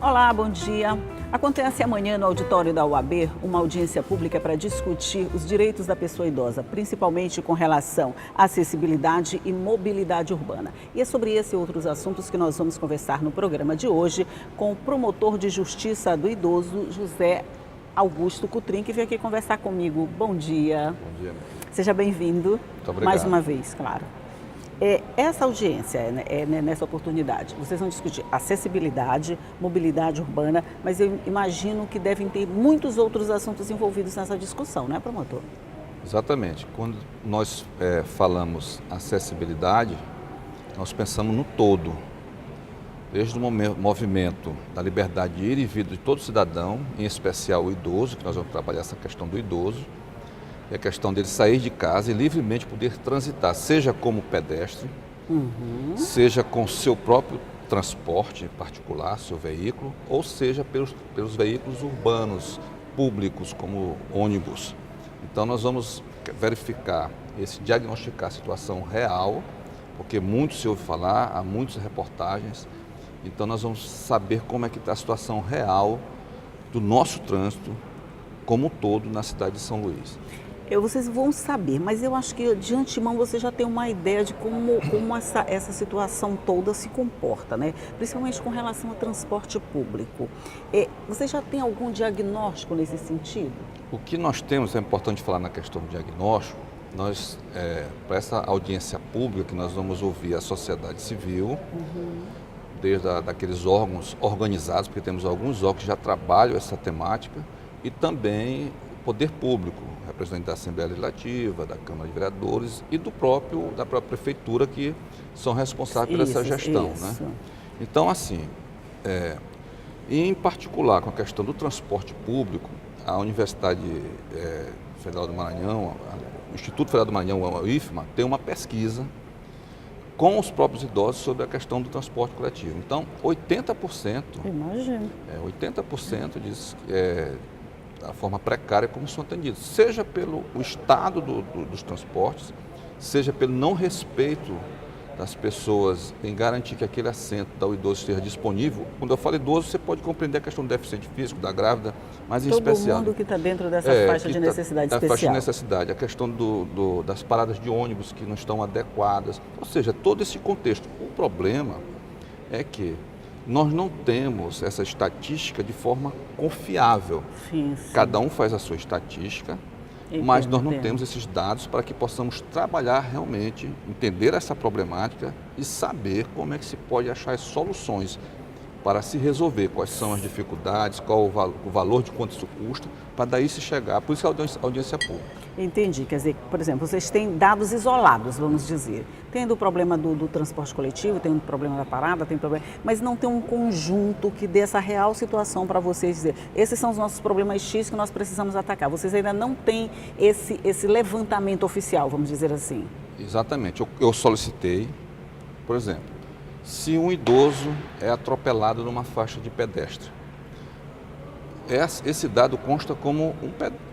Olá, bom dia. Acontece amanhã no auditório da UAB uma audiência pública para discutir os direitos da pessoa idosa, principalmente com relação à acessibilidade e mobilidade urbana. E é sobre esse e outros assuntos que nós vamos conversar no programa de hoje com o promotor de justiça do idoso, José Augusto Cutrim, que veio aqui conversar comigo. Bom dia. Bom dia. Seja bem-vindo. Muito obrigado. Mais uma vez, claro. Essa audiência, nessa oportunidade, vocês vão discutir acessibilidade, mobilidade urbana, mas eu imagino que devem ter muitos outros assuntos envolvidos nessa discussão, não é, promotor? Exatamente. Quando nós falamos acessibilidade, nós pensamos no todo. Desde o movimento da liberdade de ir e vir de todo cidadão, em especial o idoso, que nós vamos trabalhar essa questão do idoso, e a questão dele sair de casa e livremente poder transitar, seja como pedestre, seja com seu próprio transporte particular, seu veículo, ou seja pelos veículos urbanos, públicos, como ônibus. Então nós vamos verificar, diagnosticar a situação real, porque muito se ouve falar, há muitas reportagens, então nós vamos saber como é que está a situação real do nosso trânsito como um todo na cidade de São Luís. Vocês vão saber, mas eu acho que de antemão você já tem uma ideia de como essa situação toda se comporta, né? Principalmente com relação ao transporte público. Você já tem algum diagnóstico nesse sentido? O que nós temos, é importante falar na questão do diagnóstico, para essa audiência pública que nós vamos ouvir a sociedade civil, desde daqueles órgãos organizados, porque temos alguns órgãos que já trabalham essa temática, e também o poder público, representante da Assembleia Legislativa, da Câmara de Vereadores e da própria Prefeitura, que são responsáveis por essa gestão. Né? Então, assim, em particular com a questão do transporte público, a Universidade Federal do Maranhão, o Instituto Federal do Maranhão, o IFMA, tem uma pesquisa com os próprios idosos sobre a questão do transporte coletivo. Então, 80%, imagino. 80% diz da forma precária como são atendidos, seja pelo estado dos transportes, seja pelo não respeito das pessoas em garantir que aquele assento do idoso esteja disponível. Quando eu falo idoso, você pode compreender a questão do deficiente físico, da grávida, mas em especial... Todo mundo que está dentro dessa faixa de necessidade especial. Faixa de necessidade, a questão das paradas de ônibus que não estão adequadas, ou seja, todo esse contexto. O problema é que nós não temos essa estatística de forma confiável. Sim. Cada um faz a sua estatística, mas nós não temos esses dados para que possamos trabalhar realmente, entender essa problemática e saber como é que se pode achar as soluções para se resolver, quais são as dificuldades, qual o valor de quanto isso custa, para daí se chegar. Por isso a audiência pública. Entendi. Quer dizer, por exemplo, vocês têm dados isolados, vamos dizer. Tem do problema do transporte coletivo, tem o problema da parada, tem problema, mas não tem um conjunto que dê essa real situação para vocês dizer, esses são os nossos problemas X que nós precisamos atacar. Vocês ainda não têm esse levantamento oficial, vamos dizer assim. Exatamente. Eu solicitei, por exemplo, se um idoso é atropelado numa faixa de pedestre, esse dado consta como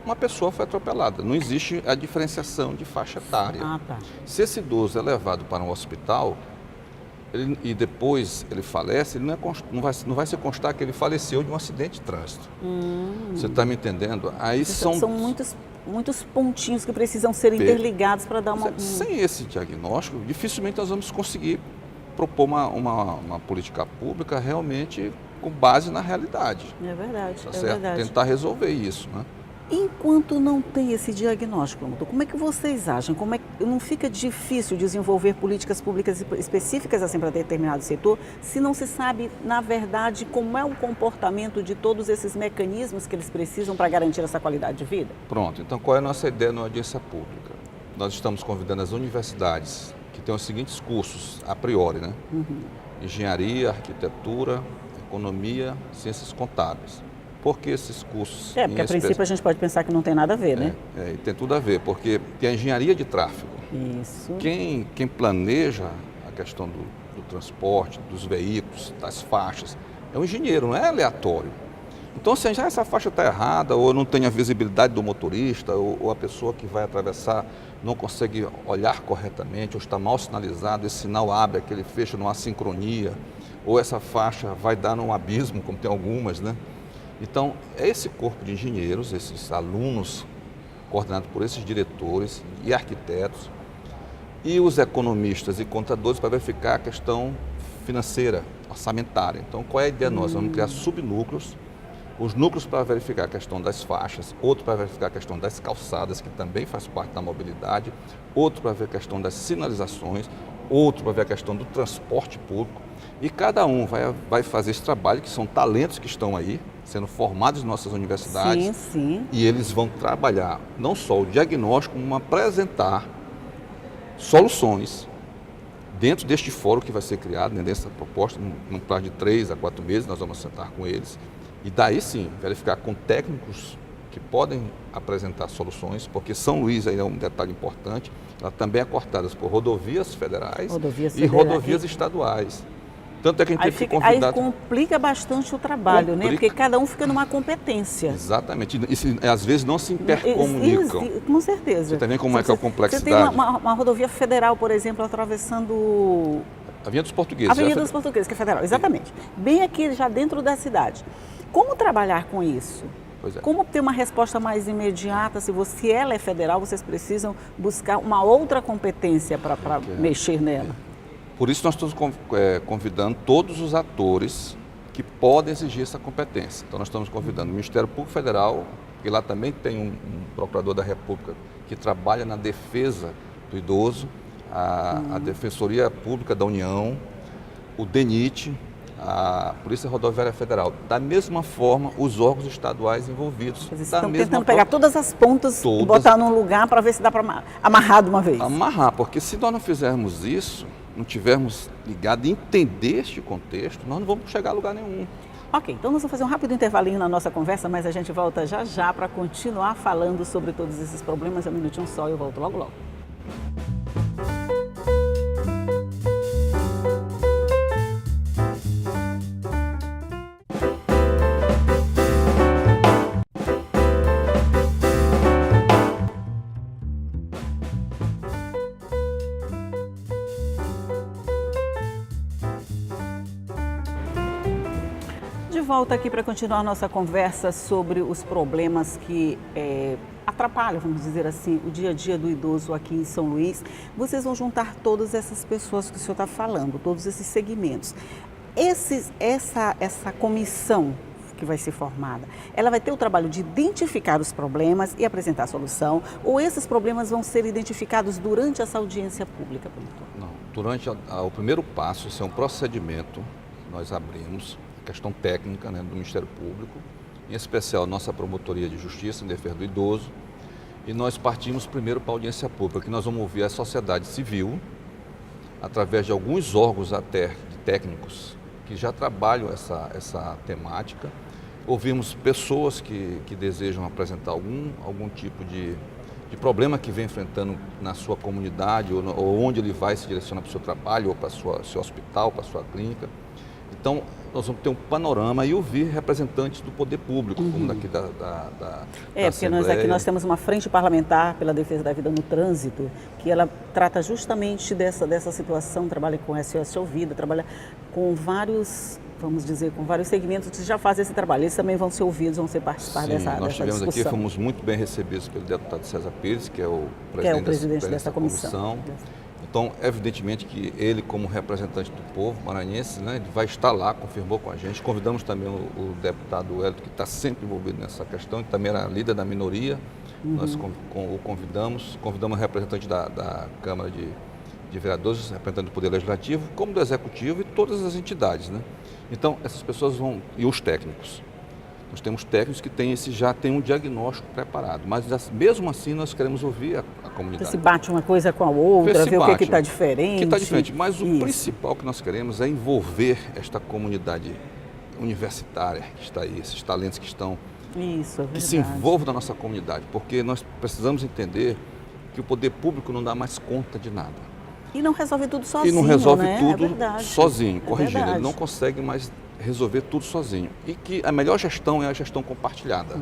uma pessoa foi atropelada. Não existe a diferenciação de faixa etária. Tá. Se esse idoso é levado para um hospital e depois ele falece, ele não vai se constar que ele faleceu de um acidente de trânsito. Você está me entendendo? Aí são muitos pontinhos que precisam ser interligados para dar uma... Sem esse diagnóstico, dificilmente nós vamos conseguir propor uma política pública realmente com base na realidade. É verdade, tá certo? Verdade. Tentar resolver isso, né? Enquanto não tem esse diagnóstico, como é que vocês acham? Não fica difícil desenvolver políticas públicas específicas assim para determinado setor, se não se sabe, na verdade, como é o comportamento de todos esses mecanismos que eles precisam para garantir essa qualidade de vida? Pronto. Então, qual é a nossa ideia na audiência pública? Nós estamos convidando as universidades que têm os seguintes cursos, a priori, né? Engenharia, arquitetura, economia, ciências contábeis. Por que esses cursos? Porque a princípio a gente pode pensar que não tem nada a ver, né? E tem tudo a ver, porque tem a engenharia de tráfego. Isso. Quem planeja a questão do transporte, dos veículos, das faixas, é um engenheiro, não é aleatório. Então, se essa faixa está errada, ou não tem a visibilidade do motorista, ou a pessoa que vai atravessar não consegue olhar corretamente, ou está mal sinalizado, esse sinal abre, aquele fecha numa sincronia, ou essa faixa vai dar num abismo, como tem algumas, né? Então, é esse corpo de engenheiros, esses alunos coordenados por esses diretores e arquitetos, e os economistas e contadores para verificar a questão financeira, orçamentária. Então, qual é a ideia nossa? Vamos criar subnúcleos, os núcleos para verificar a questão das faixas, outro para verificar a questão das calçadas, que também faz parte da mobilidade, outro para ver a questão das sinalizações, outro para ver a questão do transporte público. E cada um vai fazer esse trabalho, que são talentos que estão aí, sendo formados em nossas universidades. Sim, sim. E eles vão trabalhar não só o diagnóstico, como apresentar soluções dentro deste fórum que vai ser criado, né, dessa proposta, num prazo de 3 a 4 meses, nós vamos sentar com eles. E daí sim, verificar com técnicos que podem apresentar soluções, porque São Luís aí é um detalhe importante, ela também é cortada por rodovias federais e rodovias estaduais. Tanto é que a gente teve que convidar... Aí complica bastante o trabalho, né? Porque cada um fica numa competência. Exatamente. E às vezes não se intercomunicam. Com certeza. Você também como é que é a complexidade. Você tem uma rodovia federal, por exemplo, atravessando... Avenida dos Portugueses. Avenida dos Portugueses, que é federal, exatamente. Bem aqui, já dentro da cidade. Como trabalhar com isso? Pois é. Como ter uma resposta mais imediata? Se ela é federal, vocês precisam buscar uma outra competência para mexer nela. Por isso nós estamos convidando todos os atores que podem exigir essa competência. Então nós estamos convidando o Ministério Público Federal, que lá também tem um procurador da República que trabalha na defesa do idoso, a Defensoria Pública da União, o DENIT, a Polícia Rodoviária Federal. Da mesma forma, os órgãos estaduais envolvidos. Vocês estão tentando pegar todas as pontas e botar num lugar para ver se dá para amarrar de uma vez. Amarrar, porque se nós não fizermos isso, não tivermos ligado em entender este contexto, nós não vamos chegar a lugar nenhum. Ok, então nós vamos fazer um rápido intervalinho na nossa conversa, mas a gente volta já já para continuar falando sobre todos esses problemas. É um minutinho só e eu volto logo logo. De volta aqui para continuar a nossa conversa sobre os problemas que atrapalham, vamos dizer assim, o dia a dia do idoso aqui em São Luís. Vocês vão juntar todas essas pessoas que o senhor está falando, todos esses segmentos. Essa comissão que vai ser formada, ela vai ter o trabalho de identificar os problemas e apresentar a solução, ou esses problemas vão ser identificados durante essa audiência pública, promotor? Não, durante o primeiro passo, isso é um procedimento que nós abrimos, questão técnica, né, do Ministério Público, em especial nossa Promotoria de Justiça em Defesa do Idoso, e nós partimos primeiro para a audiência pública, que nós vamos ouvir a sociedade civil, através de alguns órgãos até técnicos que já trabalham essa temática, ouvimos pessoas que desejam apresentar algum tipo de problema que vem enfrentando na sua comunidade, ou onde ele vai se direcionar para o seu trabalho, ou para o seu hospital, para a sua clínica. Então, nós vamos ter um panorama e ouvir representantes do poder público, como daqui da porque nós temos uma frente parlamentar pela defesa da vida no trânsito, que ela trata justamente dessa situação, trabalha com SOS Ouvida, trabalha com vários, vamos dizer, com vários segmentos que já fazem esse trabalho. Eles também vão ser ouvidos, vão ser participar dessa discussão. Nós tivemos aqui, fomos muito bem recebidos pelo deputado César Pires, que é o presidente dessa comissão. Então, evidentemente que ele, como representante do povo maranhense, né, ele vai estar lá, confirmou com a gente. Convidamos também o deputado Wellington, que está sempre envolvido nessa questão, que também era líder da minoria. Nós o convidamos o representante da Câmara de Vereadores, representante do Poder Legislativo, como do Executivo e todas as entidades, né? Então, essas pessoas vão... E os técnicos. Nós temos técnicos que já têm um diagnóstico preparado, mas mesmo assim nós queremos ouvir a comunidade. Se bate uma coisa com a outra, ver o que está diferente. O que está diferente, mas o principal que nós queremos é envolver esta comunidade universitária que está aí, esses talentos que estão... Isso, é verdade. Que se envolvam na nossa comunidade, porque nós precisamos entender que o poder público não dá mais conta de nada. E não resolve tudo sozinho, E não resolve né? tudo sozinho, corrigindo. Ele não consegue mais resolver tudo sozinho. E que a melhor gestão é a gestão compartilhada.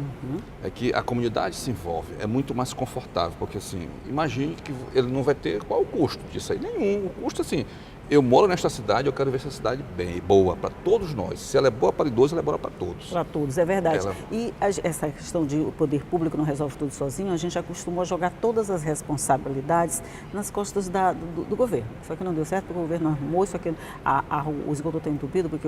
É que a comunidade se envolve, é muito mais confortável, porque assim, imagine que ele não vai ter qual o custo disso aí, nenhum. O custo assim, eu moro nesta cidade, eu quero ver essa cidade bem, boa para todos nós. Se ela é boa para idoso, ela é boa para todos. Para todos, é verdade. Ela... E essa questão de o poder público não resolve tudo sozinho, a gente acostumou jogar todas as responsabilidades nas costas do governo. Isso aqui não deu certo porque o governo arrumou, isso aqui, o esgoto está entupido, porque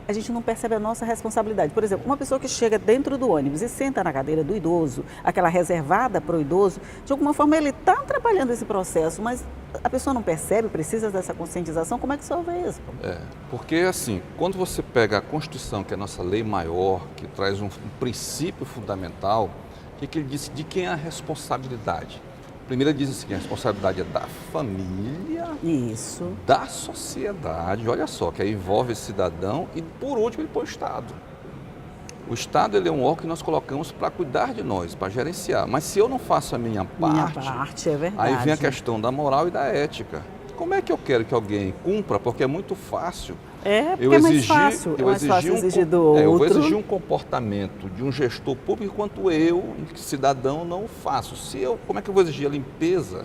a gente não percebe a nossa responsabilidade. Por exemplo, uma pessoa que chega dentro do ônibus e senta na cadeira do idoso, aquela reservada para o idoso, de alguma forma ele está atrapalhando esse processo, mas a pessoa não percebe, precisa dessa conscientização, como é que resolve isso? Porque assim, quando você pega a Constituição, que é a nossa lei maior, que traz um princípio fundamental, o que ele disse? De quem é a responsabilidade? Primeiro ele diz assim, a responsabilidade é da família, isso, da sociedade, olha só, que aí envolve esse cidadão e por último ele põe o Estado. O Estado ele é um órgão que nós colocamos para cuidar de nós, para gerenciar. Mas se eu não faço a minha parte, é verdade. Aí vem a questão da moral e da ética. Como é que eu quero que alguém cumpra? Porque é muito fácil. Porque é mais fácil. É mais fácil exigir do outro. Eu vou exigir um comportamento de um gestor público enquanto eu, cidadão, não o faço. Como é que eu vou exigir a limpeza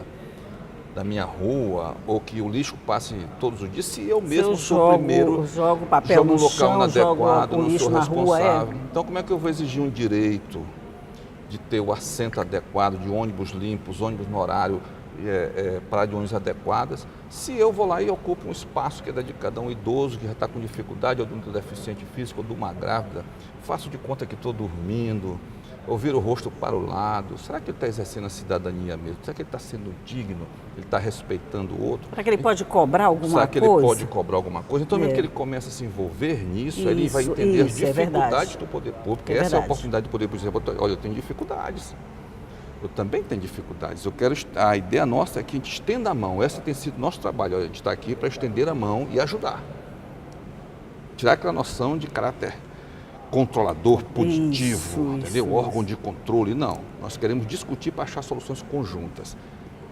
da minha rua, ou que o lixo passe todos os dias, se eu mesmo sou o primeiro, jogo papel no local chão, inadequado, não sou na responsável. Rua, Então, como é que eu vou exigir um direito de ter o assento adequado, de ônibus limpos, ônibus no horário, para de ônibus adequadas, se eu vou lá e ocupo um espaço que é dedicado a um idoso que já está com dificuldade, ou de um deficiente físico, ou de uma grávida, faço de conta que estou dormindo, ou viro o rosto para o lado. Será que ele está exercendo a cidadania mesmo? Será que ele está sendo digno? Ele está respeitando o outro? Será que ele pode cobrar alguma coisa? Será que ele pode cobrar alguma coisa? Então, mesmo que ele comece a se envolver nisso, ele vai entender as dificuldades do poder público. Essa é a oportunidade do poder público. Olha, eu tenho dificuldades. Eu também tenho dificuldades. A ideia nossa é que a gente estenda a mão. Essa tem sido nosso trabalho. A gente está aqui para estender a mão e ajudar. Tirar aquela noção de caráter controlador, punitivo, entendeu? Órgão de controle, não. Nós queremos discutir para achar soluções conjuntas.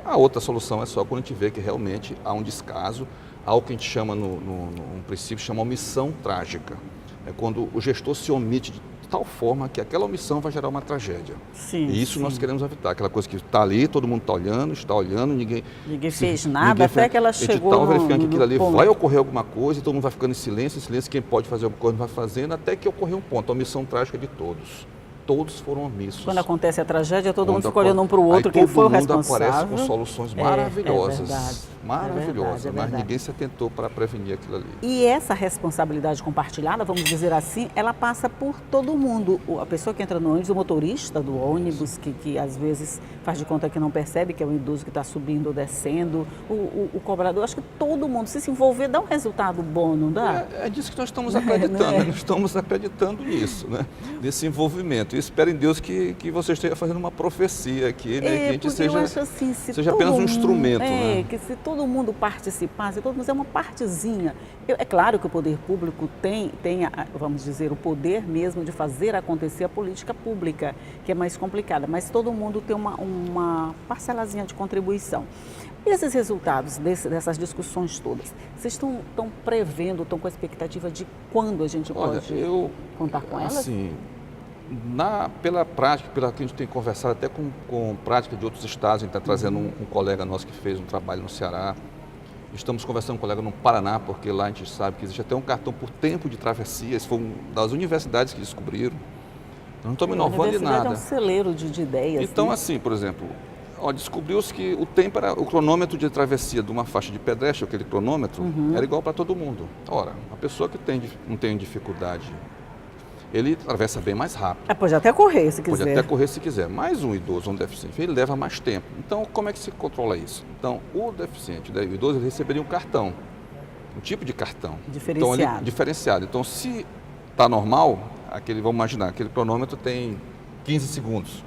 A outra solução é só quando a gente vê que realmente há um descaso, há o que a gente chama, no princípio, chama omissão trágica. É quando o gestor se omite de tal forma que aquela omissão vai gerar uma tragédia. E isso nós queremos evitar. Aquela coisa que está ali, todo mundo está olhando, ninguém fez nada, até que ela chegou no verificando que aquilo ali vai ocorrer alguma coisa, todo mundo vai ficando em silêncio, quem pode fazer alguma coisa vai fazendo, até que ocorrer um ponto, a omissão trágica de todos. Todos foram omissos. Quando acontece a tragédia, todo mundo fica olhando um para o outro, quem foi o responsável. Todo mundo aparece com soluções maravilhosas. É verdade. Mas ninguém se atentou para prevenir aquilo ali. E essa responsabilidade compartilhada, vamos dizer assim, ela passa por todo mundo. A pessoa que entra no ônibus, o motorista do ônibus, que às vezes faz de conta que não percebe que é o idoso que está subindo ou descendo, o cobrador, acho que todo mundo, se envolver, dá um resultado bom, não dá? É disso que nós estamos acreditando, nós estamos acreditando nisso, né? Nesse envolvimento. E espero em Deus que você esteja fazendo uma profecia aqui, né? Que a gente seja apenas um instrumento. Né? Que se todo mundo participasse, todo mundo é uma partezinha. É claro que o poder público tem, vamos dizer, o poder mesmo de fazer acontecer a política pública, que é mais complicada, mas todo mundo tem uma parcelazinha de contribuição. E esses resultados dessas discussões todas, vocês estão prevendo, estão com a expectativa de quando a gente pode contar com elas? Assim, pela prática, pela que a gente tem conversado até com prática de outros estados, a gente está trazendo um colega nosso que fez um trabalho no Ceará, estamos conversando com um colega no Paraná, porque lá a gente sabe que existe até um cartão por tempo de travessia, isso foi das universidades que descobriram, não estamos inovando em nada. É um celeiro de ideias. Então, assim, por exemplo, descobriu-se que o tempo era o cronômetro de travessia de uma faixa de pedestre, aquele cronômetro, era igual para todo mundo. Ora, a pessoa que não tem dificuldade, ele atravessa bem mais rápido. Pode até correr se quiser. Pode até correr se quiser. Mas um idoso, um deficiente, ele leva mais tempo. Então, como é que se controla isso? Então, o deficiente, o idoso, ele receberia um cartão, um tipo de cartão. Diferenciado. Então, diferenciado. Então, se está normal, vamos imaginar, aquele cronômetro tem 15 segundos.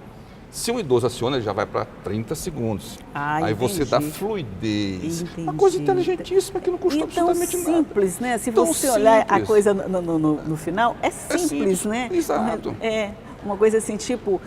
Se um idoso aciona, ele já vai para 30 segundos. Aí você dá fluidez. Uma coisa inteligentíssima que não custa absolutamente nada. Simples, né? Se você olhar a coisa no final, é simples, né? Exato. Uma coisa assim, tipo,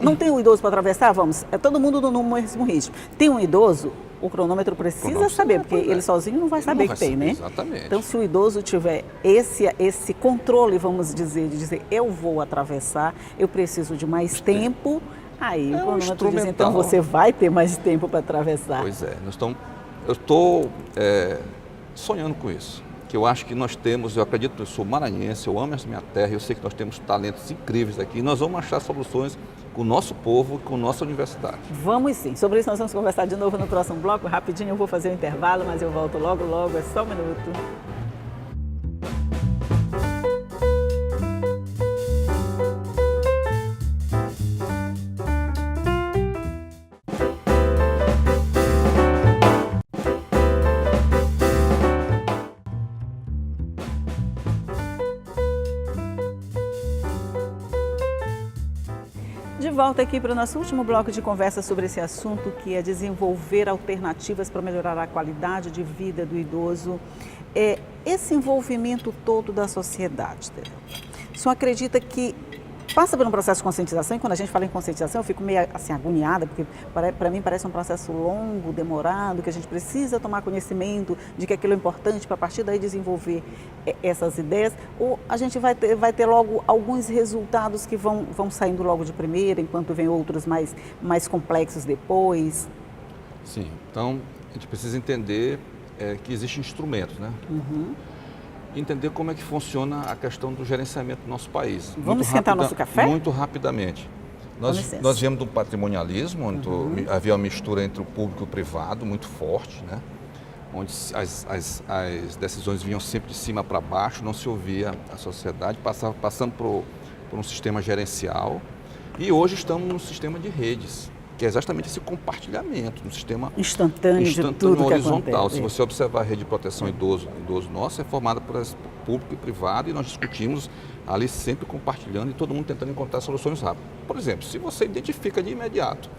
não tem um idoso para atravessar? Vamos, todo mundo no mesmo ritmo. Tem um idoso, o cronômetro precisa cronômetro saber, porque pois é. ele sozinho não vai Ele saber não vai que tem, saber, né? exatamente. Então, se o idoso tiver esse controle, vamos dizer, de dizer, eu vou atravessar, eu preciso de mais tempo, aí o cronômetro diz, então você vai ter mais tempo para atravessar. Pois é, eu estou sonhando com isso, que eu acho que nós temos, eu acredito, eu sou maranhense, eu amo essa minha terra, eu sei que nós temos talentos incríveis aqui, e nós vamos achar soluções com o nosso povo, com a nossa universidade. Vamos sim, sobre isso nós vamos conversar de novo no próximo bloco, rapidinho eu vou fazer um intervalo, mas eu volto logo, é só um minuto. De volta aqui para o nosso último bloco de conversa sobre esse assunto, que é desenvolver alternativas para melhorar a qualidade de vida do idoso. Esse envolvimento todo da sociedade, o senhor acredita que passa por um processo de conscientização? E quando a gente fala em conscientização, eu fico meio assim agoniada, porque para mim parece um processo longo, demorado, que a gente precisa tomar conhecimento de que aquilo é importante para a partir daí desenvolver essas ideias, ou a gente vai ter logo alguns resultados que vão saindo logo de primeira, enquanto vem outros mais complexos depois? Sim, então a gente precisa entender que existem instrumentos, né? Uhum. Entender como é que funciona a questão do gerenciamento do nosso país. Vamos esquentar nosso café? Muito rapidamente. Nós viemos do patrimonialismo, onde havia uma mistura entre o público e o privado muito forte, né? Onde as decisões vinham sempre de cima para baixo, não se ouvia a sociedade, passando por um sistema gerencial. E hoje estamos num sistema de redes, que é exatamente esse compartilhamento, um sistema instantâneo de tudo horizontal. Que acontece. Se você observar a rede de proteção idoso nossa, é formada por público e privado, e nós discutimos ali sempre compartilhando e todo mundo tentando encontrar soluções rápidas. Por exemplo, se você identifica de imediato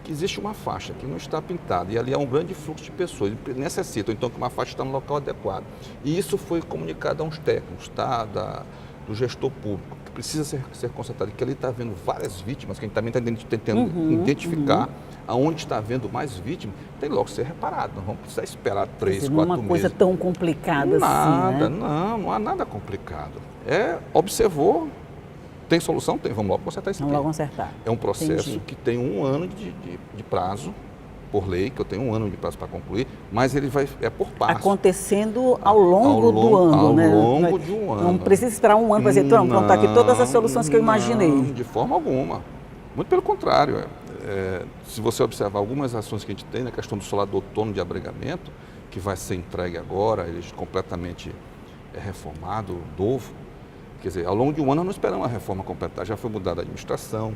que existe uma faixa que não está pintada e ali há um grande fluxo de pessoas, necessitam então que uma faixa está no local adequado. E isso foi comunicado a uns técnicos, do gestor público, que precisa ser constatado, que ali está havendo várias vítimas, que a gente também está tentando identificar aonde está havendo mais vítimas, tem logo que ser reparado. Não vamos precisar esperar 3, 4 meses. Não é uma coisa tão complicada assim, né? Não há nada complicado. Observou, tem solução? Tem, vamos logo consertar isso aqui. Vamos logo consertar. É um processo que tem 1 ano de prazo, por lei, que eu tenho 1 ano de prazo para concluir, mas ele é por passo. Acontecendo ao longo do ano, né? Ao longo de um ano. Não precisa esperar 1 ano para dizer, pronto, está aqui todas as soluções que eu imaginei. Não, de forma alguma. Muito pelo contrário. Se você observar algumas ações que a gente tem na questão do solador autônomo de abrigamento, que vai ser entregue agora, ele é completamente reformado, novo. Quer dizer, ao longo de 1 ano nós não esperamos a reforma completa, já foi mudada a administração,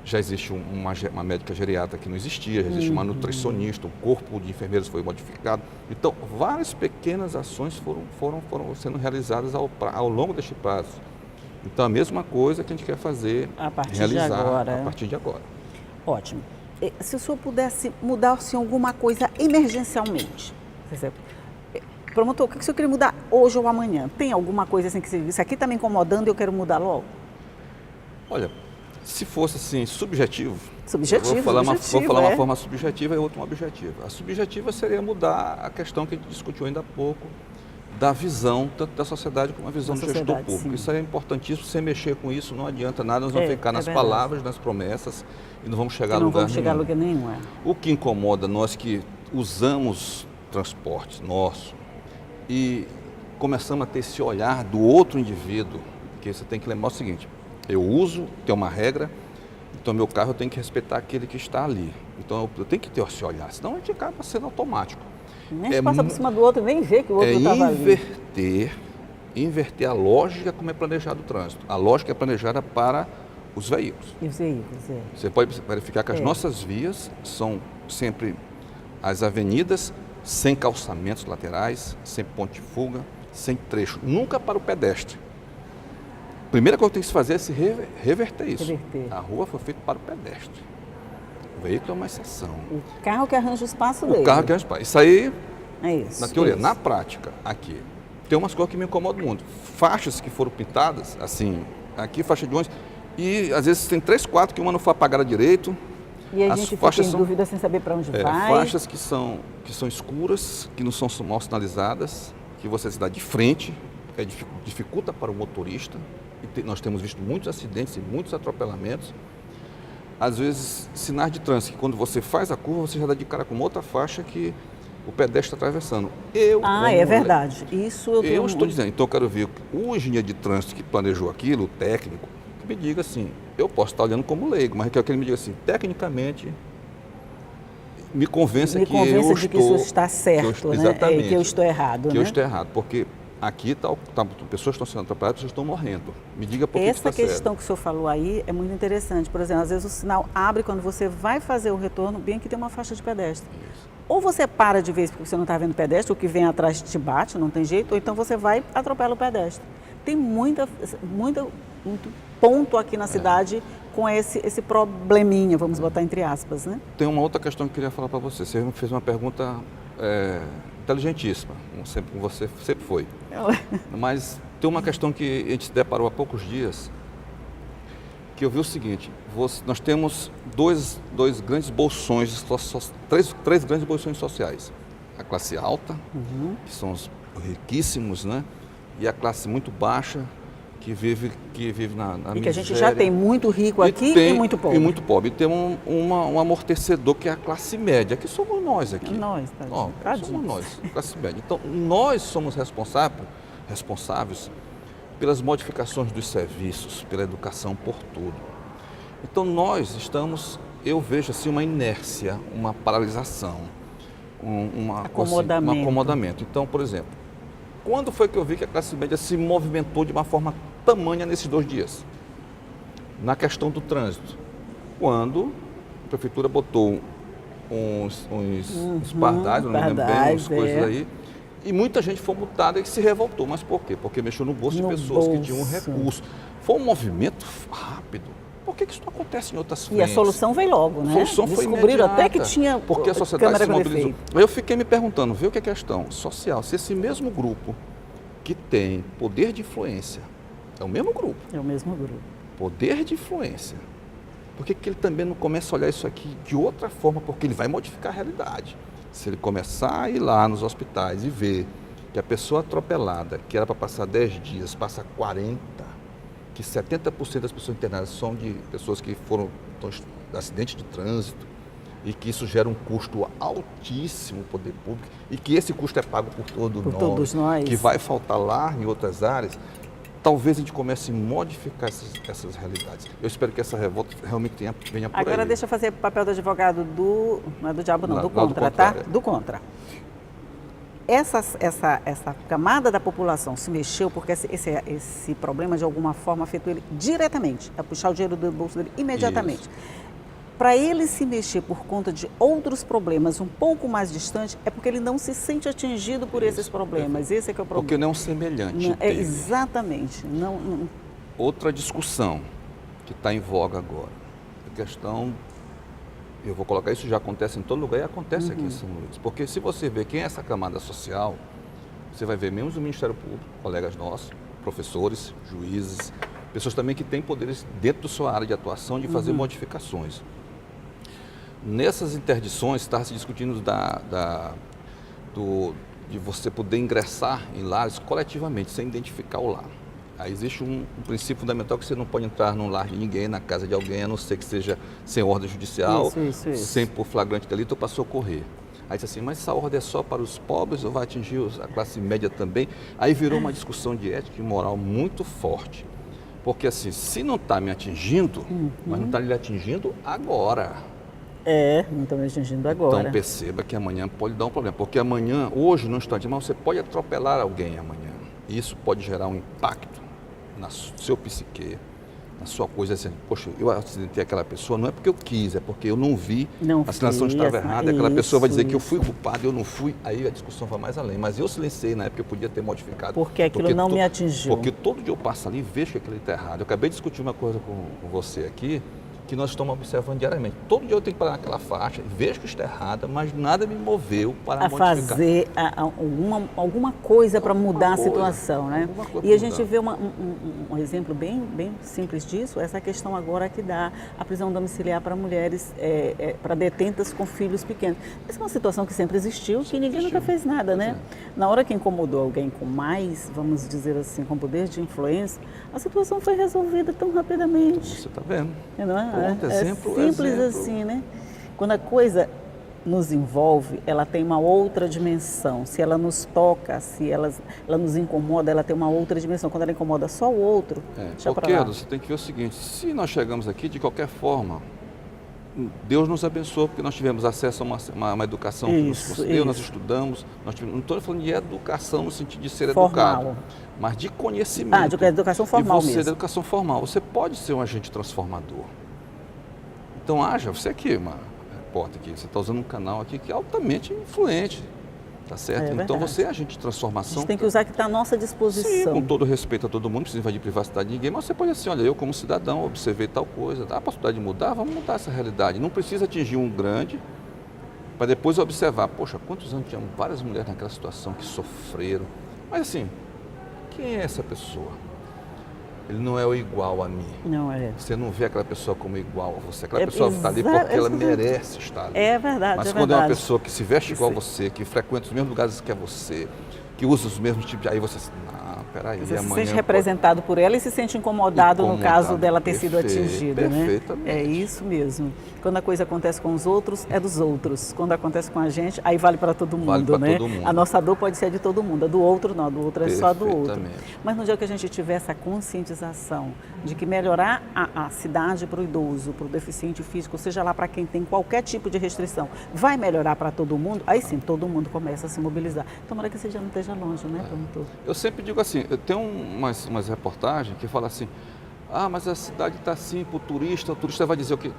já existe uma médica geriatra que não existia, já existe uma nutricionista, um corpo de enfermeiros foi modificado. Então, várias pequenas ações foram sendo realizadas ao longo deste prazo. Então, a mesma coisa que a gente quer fazer, a partir de agora. Ótimo. Se o senhor pudesse mudar alguma coisa emergencialmente, por exemplo, promotor, o que o senhor queria mudar hoje ou amanhã? Tem alguma coisa assim que você disse, aqui está me incomodando e eu quero mudar logo? Olha, se fosse assim, subjetivo, vou falar uma forma subjetiva e outra uma objetiva. A subjetiva seria mudar a questão que a gente discutiu ainda há pouco, da visão, tanto da sociedade como a visão do gestor público. Sim. Isso é importantíssimo, sem mexer com isso não adianta nada, nós vamos ficar nas palavras, nas promessas e não vamos chegar a lugar nenhum. O que incomoda nós que usamos transportes nosso e começamos a ter esse olhar do outro indivíduo, que você tem que lembrar o seguinte, eu uso, tem uma regra, então meu carro eu tenho que respeitar aquele que está ali. Então eu tenho que ter esse olhar, senão a gente acaba sendo automático. Nem se passa por cima do outro, nem vê que o outro estava ali. Inverter a lógica como é planejado o trânsito. A lógica é planejada para os veículos. E os veículos, Você pode verificar que as nossas vias são sempre as avenidas sem calçamentos laterais, sem ponte de fuga, sem trecho, nunca para o pedestre. A primeira coisa que tem que se fazer é se reverter isso. A rua foi feita para o pedestre. O veículo é uma exceção. O carro que arranja o espaço dele. O carro que arranja o espaço. Isso aí, na teoria. Na prática, aqui, tem umas coisas que me incomodam muito. Faixas que foram pintadas, assim, aqui faixa de ônibus, e às vezes tem 3, 4 que uma não foi apagada direito, E a As gente fica faixas em são dúvida sem saber para onde vai. faixas que são escuras, que não são mal sinalizadas, que você se dá de frente, que dificulta para o motorista. E nós temos visto muitos acidentes e muitos atropelamentos. Às vezes, sinais de trânsito, que quando você faz a curva, você já dá de cara com uma outra faixa que o pedestre está atravessando. É verdade. Isso eu estou dizendo. Então, eu quero ver o engenheiro de trânsito que planejou aquilo, o técnico, que me diga assim, eu posso estar olhando como leigo, mas eu quero que ele me diga assim, tecnicamente, me convença que isso está certo, né? Exatamente. Que eu estou errado, que né? eu estou errado, porque aqui pessoas estão sendo atropeladas, pessoas estão morrendo. Me diga por que Essa está certo. questão que o senhor falou aí é muito interessante. Por exemplo, às vezes o sinal abre quando você vai fazer o retorno, bem que tem uma faixa de pedestre. Isso. Ou você para de vez porque você não está vendo o pedestre, o que vem atrás te bate, não tem jeito, ou então você vai e atropela o pedestre. Tem muito ponto aqui na cidade com esse probleminha, vamos botar entre aspas, né? Tem uma outra questão que eu queria falar para você. Você me fez uma pergunta inteligentíssima, como você sempre foi. Mas tem uma questão que a gente se deparou há poucos dias, que eu vi o seguinte, nós temos dois grandes bolsões, três grandes bolsões sociais. A classe alta, que são os riquíssimos, né? E a classe muito baixa, que vive na miséria. E que a gente já tem muito rico aqui e muito pobre. E muito pobre. E tem um amortecedor que é a classe média, que somos nós aqui. Nós, somos nós, classe média. Então, nós somos responsáveis pelas modificações dos serviços, pela educação, por tudo. Então, eu vejo assim uma inércia, uma paralisação, um acomodamento. Então, por exemplo, quando foi que eu vi que a classe média se movimentou de uma forma tamanha nesses 2 dias? Na questão do trânsito. Quando a prefeitura botou uns pardais, não me lembro bem, umas coisas aí, e muita gente foi multada e se revoltou. Mas por quê? Porque mexeu no bolso de pessoas que tinham recurso. Foi um movimento rápido. Por que isso não acontece em outras frentes? E a solução veio logo, né? A solução foi Descobriram imediata, até que tinha porque a sociedade se mobilizou. efeito. Eu fiquei me perguntando, viu o que é questão social? Se esse mesmo grupo que tem poder de influência, é o mesmo grupo. É o mesmo grupo. Poder de influência. Por que ele também não começa a olhar isso aqui de outra forma? Porque ele vai modificar a realidade. Se ele começar a ir lá nos hospitais e ver que a pessoa atropelada, que era para passar 10 dias, passa 40, que 70% das pessoas internadas são de pessoas que foram de acidente de trânsito e que isso gera um custo altíssimo ao poder público e que esse custo é pago por todos nós, que vai faltar lá em outras áreas, talvez a gente comece a modificar essas realidades. Eu espero que essa revolta realmente venha por aí. Agora deixa eu fazer o papel do advogado não é do diabo não, do contra, tá? Do contra. Essa camada da população se mexeu porque esse problema de alguma forma afetou ele diretamente, é puxar o dinheiro do bolso dele imediatamente. Para ele se mexer por conta de outros problemas um pouco mais distantes, é porque ele não se sente atingido por esses problemas. Esse é que é o problema. Porque não é um semelhante. Exatamente. Outra discussão que está em voga agora, a questão, eu vou colocar isso, já acontece em todo lugar e acontece aqui em São Luís. Porque se você vê quem é essa camada social, você vai ver membros do Ministério Público, colegas nossos, professores, juízes, pessoas também que têm poderes dentro da sua área de atuação de fazer modificações. Nessas interdições está se discutindo de você poder ingressar em lares coletivamente, sem identificar o lar. Aí existe um princípio fundamental que você não pode entrar num lar de ninguém, na casa de alguém, a não ser que seja sem ordem judicial, sem por flagrante delito ou para socorrer. Aí diz assim, mas essa ordem é só para os pobres ou vai atingir a classe média também? Aí virou uma discussão de ética e moral muito forte. Porque assim, se não está me atingindo, mas não está lhe atingindo agora. Não está me atingindo agora. Então perceba que amanhã pode dar um problema. Porque amanhã, hoje no instante, mas você pode atropelar alguém amanhã. E isso pode gerar um impacto na seu psique, na sua coisa assim, poxa, eu acidentei aquela pessoa, não é porque eu quis, é porque eu não vi, a sinalização estava errada, aquela pessoa vai dizer que eu fui culpado, eu não fui, aí a discussão vai mais além. Mas eu silenciei na época, eu podia ter modificado. Porque aquilo não me atingiu. Porque todo dia eu passo ali e vejo que aquilo está errado. Eu acabei de discutir uma coisa com você aqui, que nós estamos observando diariamente. Todo dia eu tenho que parar naquela faixa, vejo que está errada, mas nada me moveu para modificar. Fazer alguma coisa para mudar a situação, né? E a gente vê um exemplo bem simples disso, essa questão agora que dá a prisão domiciliar para mulheres, para detentas com filhos pequenos. Essa é uma situação que sempre existiu, que ninguém nunca fez nada, né? Na hora que incomodou alguém com mais, vamos dizer assim, com poder de influência, a situação foi resolvida tão rapidamente. Você está vendo? Não é? Pronto, exemplo, simples assim, né? Quando a coisa nos envolve, ela tem uma outra dimensão. Se ela nos toca, se ela nos incomoda, ela tem uma outra dimensão. Quando ela incomoda só o outro, deixa pra lá. Você tem que ver o seguinte, se nós chegamos aqui, de qualquer forma, Deus nos abençoou, porque nós tivemos acesso a uma educação que nos concedeu, nós estudamos, não estou falando de educação no sentido de ser educado, mas de conhecimento. De educação formal mesmo. E você, mesmo. de educação formal, você pode ser um agente transformador. Então você aqui, uma repórter aqui, você está usando um canal aqui que é altamente influente, tá certo? Então você é agente de transformação. A gente tem que usar que está à nossa disposição. Sim, com todo respeito a todo mundo, não precisa invadir privacidade de ninguém, mas você pode assim, olha, eu como cidadão observei tal coisa, dá a possibilidade de mudar, vamos mudar essa realidade. Não precisa atingir um grande, para depois observar, poxa, quantos anos tinham várias mulheres naquela situação que sofreram. Mas assim, quem é essa pessoa? Ele não é o igual a mim. Não é. Você não vê aquela pessoa como igual a você. Aquela pessoa está ali porque ela merece estar ali. É verdade, mas é quando verdade. é uma pessoa que se veste igual a você, que frequenta os mesmos lugares que você, que usa os mesmos tipos de... Aí você peraí, você amanhã... se sente representado por ela e se sente incomodado no caso dela ter sido atingida, né? Perfeitamente. É isso mesmo. Quando a coisa acontece com os outros, é dos outros. Quando acontece com a gente, aí vale para todo mundo, vale né? Todo mundo. A nossa dor pode ser de todo mundo, a do outro não, a do outro é só do outro. Perfeitamente. Mas no dia que a gente tiver essa conscientização de que melhorar a cidade para o idoso, para o deficiente físico, seja lá para quem tem qualquer tipo de restrição, vai melhorar para todo mundo, aí sim, todo mundo começa a se mobilizar. Tomara que você já não esteja longe, né, promotor? Eu sempre digo assim, eu tenho umas reportagens que falam assim, mas a cidade está assim para o turista vai dizer o quê?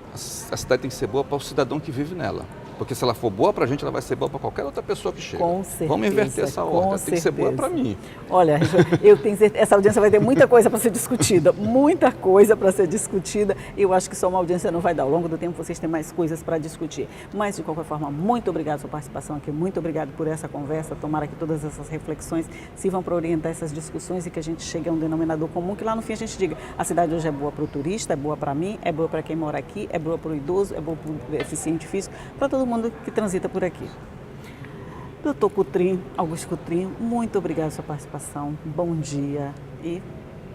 A cidade tem que ser boa para o cidadão que vive nela. Porque se ela for boa para a gente, ela vai ser boa para qualquer outra pessoa que chega. Com certeza. Vamos inverter essa ordem, ela tem que ser boa para mim. Olha, eu tenho certeza, essa audiência vai ter muita coisa para ser discutida, muita coisa para ser discutida. Eu acho que só uma audiência não vai dar. Ao longo do tempo vocês têm mais coisas para discutir. Mas, de qualquer forma, muito obrigada pela sua participação aqui, muito obrigado por essa conversa. Tomara que todas essas reflexões sirvam para orientar essas discussões e que a gente chegue a um denominador comum, que lá no fim a gente diga, a cidade hoje é boa para o turista, é boa para mim, é boa para quem mora aqui, é boa para o idoso, é boa para o deficiente físico, para todo mundo que transita por aqui. Doutor Coutrin, Augusto Coutrin, muito obrigado pela sua participação, bom dia e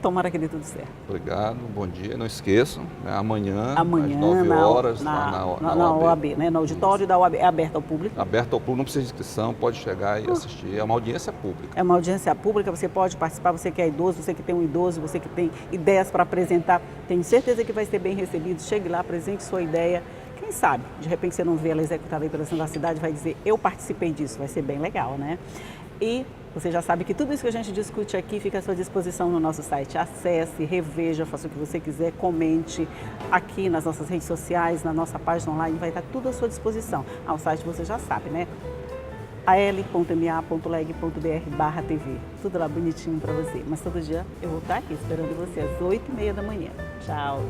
tomara que dê tudo certo. Obrigado, bom dia. Não esqueçam, né, amanhã às 9 na horas, na na OAB, né, no auditório da OAB, é aberto ao público? Aberto ao público, não precisa de inscrição, pode chegar e assistir. É uma audiência pública. É uma audiência pública, você pode participar, você que é idoso, você que tem um idoso, você que tem ideias para apresentar, tenho certeza que vai ser bem recebido. Chegue lá, apresente sua ideia. Quem sabe, de repente você não vê ela executada aí pela Associação da Cidade, vai dizer, eu participei disso, vai ser bem legal, né? E você já sabe que tudo isso que a gente discute aqui fica à sua disposição no nosso site. Acesse, reveja, faça o que você quiser, comente aqui nas nossas redes sociais, na nossa página online, vai estar tudo à sua disposição. O site você já sabe, né? al.ma.leg.br/TV. Tudo lá bonitinho para você. Mas todo dia eu vou estar aqui esperando você às 8h30 da manhã. Tchau!